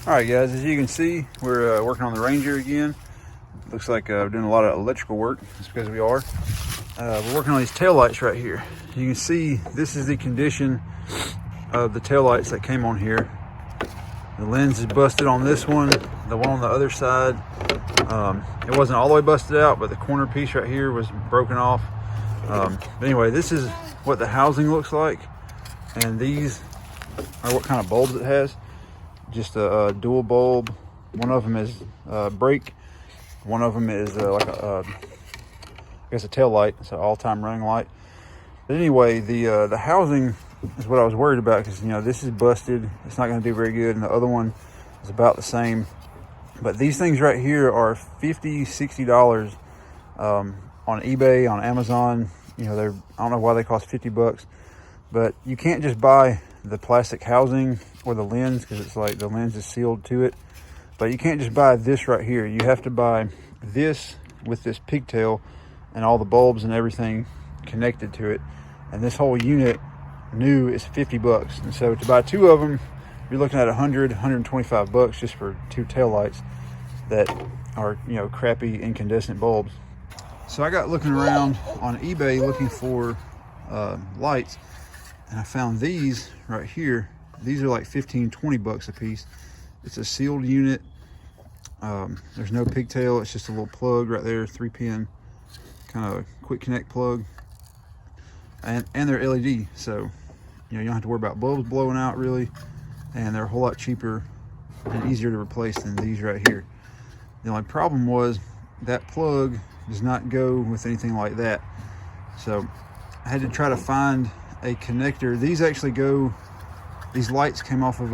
All right, guys, as you can see, we're working on the Ranger again. Looks like we're doing a lot of electrical work. That's because we are. We're working on these taillights right here. You can see this is the condition of the taillights that came on here. The lens is busted on this one. The one on the other side, it wasn't all the way busted out, but the corner piece right here was broken off. But anyway, this is what the housing looks like. And these are what kind of bulbs it has. Just a dual bulb. One of them is brake. One of them is like I guess a tail light. It's an all-time running light. But anyway, the housing is what I was worried about, because this is busted. It's not going to do very good, and the other one is about the same. But these things right here are $50–$60 on eBay, on Amazon. I don't know why they cost $50, but you can't just buy the plastic housing or the lens, because it's like the lens is sealed to it. But you can't just buy this right here. You have to buy this with this pigtail and all the bulbs and everything connected to it. And this whole unit new is $50. And so to buy two of them, you're looking at $125 just for two taillights that are, crappy incandescent bulbs. So I got looking around on eBay looking for lights, and I found these right here. These are like $15–$20 a piece. It's a sealed unit. There's no pigtail. It's just a little plug right there, 3-pin kind of quick connect plug. And they're LED, so you don't have to worry about bulbs blowing out really. And they're a whole lot cheaper and easier to replace than these right here. The only problem was that plug does not go with anything like that. So I had to try to find a connector. These lights came off of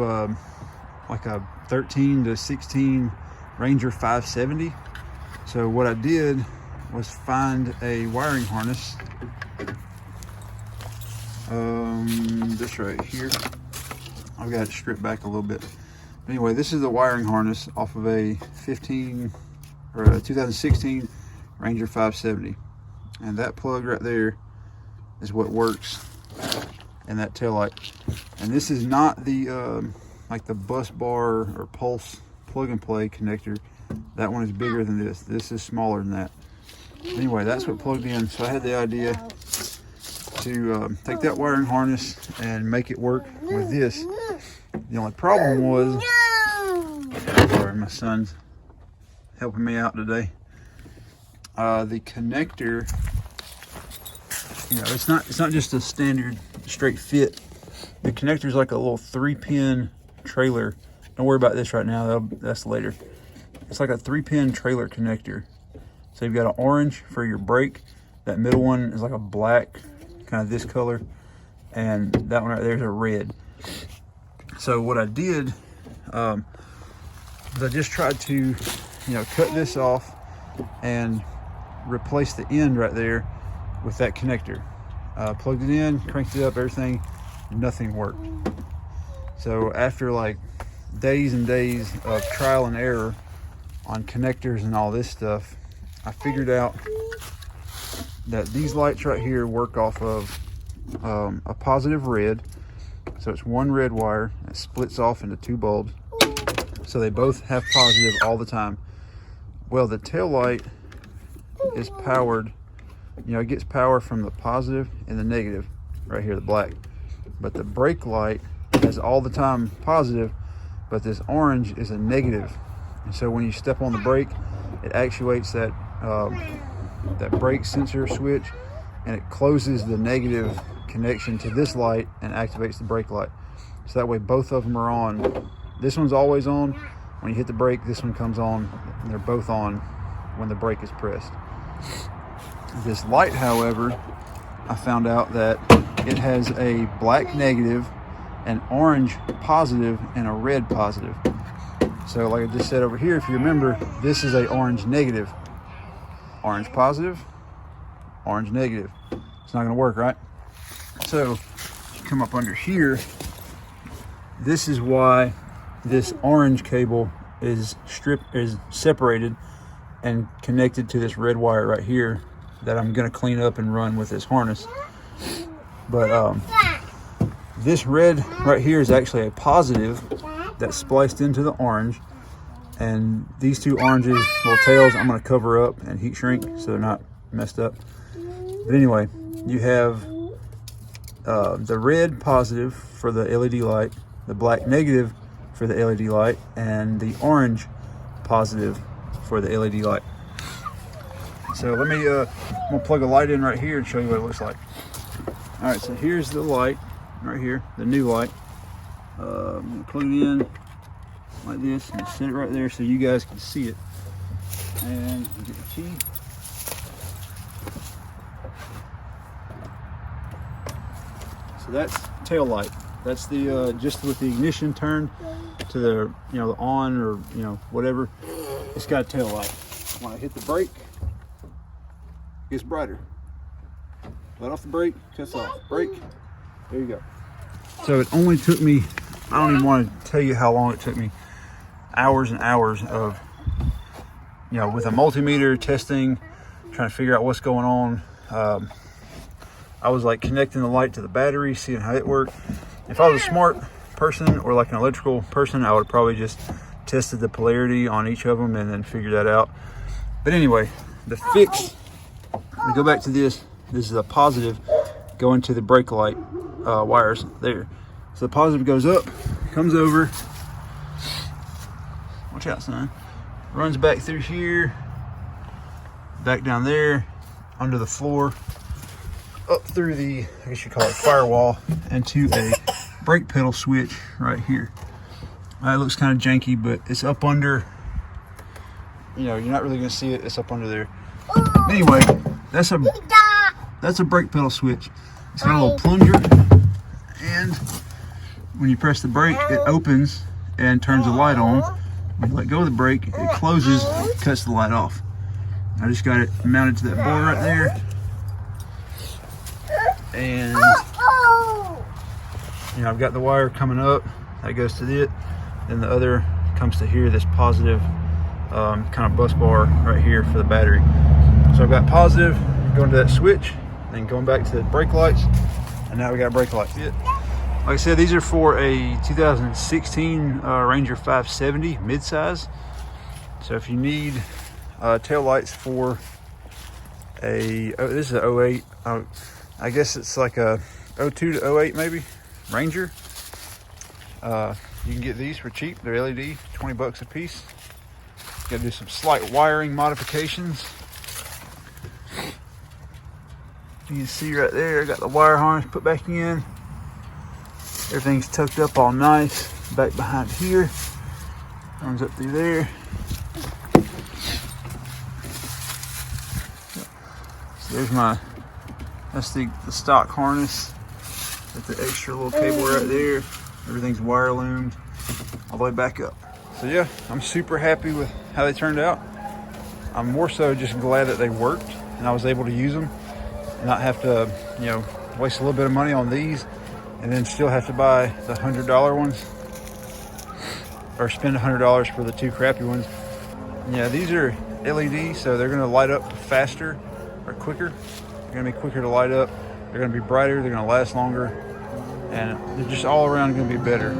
like a 13–16 Ranger 570. So what I did was find a wiring harness. This right here. I've got it stripped back a little bit. But anyway, this is the wiring harness off of a 2016 Ranger 570. And that plug right there is what works in that taillight. And this is not the like the bus bar or pulse plug and play connector. That one is bigger than this. This is smaller than that. Anyway, that's what plugged in. So I had the idea to take that wiring harness and make it work with this. The only problem was, sorry, my son's helping me out today. The connector, it's not just a standard straight fit. The connector is like a little 3-pin trailer. Don't worry about this right now, that's later. It's like a 3-pin trailer connector. So you've got an orange for your brake. That middle one is like a black, kind of this color. And that one right there is a red. So what I did, is I just tried to, cut this off and replace the end right there with that connector. Plugged it in, cranked it up, everything, nothing worked. So after like days and days of trial and error on connectors and all this stuff, I figured out that these lights right here work off of a positive red. So it's one red wire that splits off into two bulbs. So they both have positive all the time. Well, the tail light is powered, it gets power from the positive and the negative right here, the black. But the brake light has all the time positive, but this orange is a negative. And so when you step on the brake, it actuates that that brake sensor switch, and it closes the negative connection to this light and activates the brake light. So that way both of them are on. This one's always on. When you hit the brake, this one comes on, and they're both on when the brake is pressed. This light, however, I found out that it has a black negative, an orange positive, and a red positive. So like I just said over here, if you remember, this is a orange negative. Orange positive, orange negative. It's not gonna work, right? So you come up under here, this is why this orange cable is separated and connected to this red wire right here that I'm gonna clean up and run with this harness. But this red right here is actually a positive, that's spliced into the orange. And these two oranges, little tails, I'm going to cover up and heat shrink so they're not messed up. But anyway, you have the red positive for the LED light, the black negative for the LED light, and the orange positive for the LED light. So let me, I'm going to plug a light in right here and show you what it looks like. All right, so here's the light right here, the new light. I'm going to plug it in like this and set it right there so you guys can see it. And get the key. So that's tail light. That's the just with the ignition turned to the the on or whatever. It's got a tail light. When I hit the brake, it gets brighter. Let off the brake, cuts off. Brake. There you go. So it only took me, I don't even want to tell you how long it took me. Hours and hours of, with a multimeter testing, trying to figure out what's going on. I was like connecting the light to the battery, seeing how it worked. If I was a smart person or like an electrical person, I would probably just tested the polarity on each of them and then figure that out. But anyway, the fix, let me go back to this. This is a positive going to the brake light wires there. So the positive goes up, comes over, watch out son, runs back through here, back down there, under the floor, up through the, I guess you call it firewall, and to a brake pedal switch right here. It looks kind of janky, but it's up under, you're not really gonna see it, it's up under there. Anyway, that's a brake pedal switch. It's got a little plunger, and when you press the brake, it opens and turns the light on. When you let go of the brake, it closes, cuts the light off. I just got it mounted to that board right there. And I've got the wire coming up, that goes to it. Then the other comes to here, this positive kind of bus bar right here for the battery. So I've got positive going to that switch, then going back to the brake lights, and now we got brake lights. Like I said, these are for a 2016 Ranger 570 midsize. So if you need tail lights for this is a 08, I guess it's like a 02 to 08 maybe, Ranger. You can get these for cheap. They're LED, 20 bucks a piece. Got to do some slight wiring modifications. You can see right there, I got the wire harness put back in. Everything's tucked up all nice. Back behind here, runs up through there. So there's that's the stock harness with the extra little cable right there. Everything's wire loomed all the way back up. So yeah, I'm super happy with how they turned out. I'm more so just glad that they worked and I was able to use them and not have to, waste a little bit of money on these and then still have to buy the $100 ones or spend $100 for the two crappy ones. Yeah, these are LED, so they're gonna light up faster or quicker. They're gonna be quicker to light up. They're gonna be brighter, they're gonna last longer, and they're just all around gonna be better.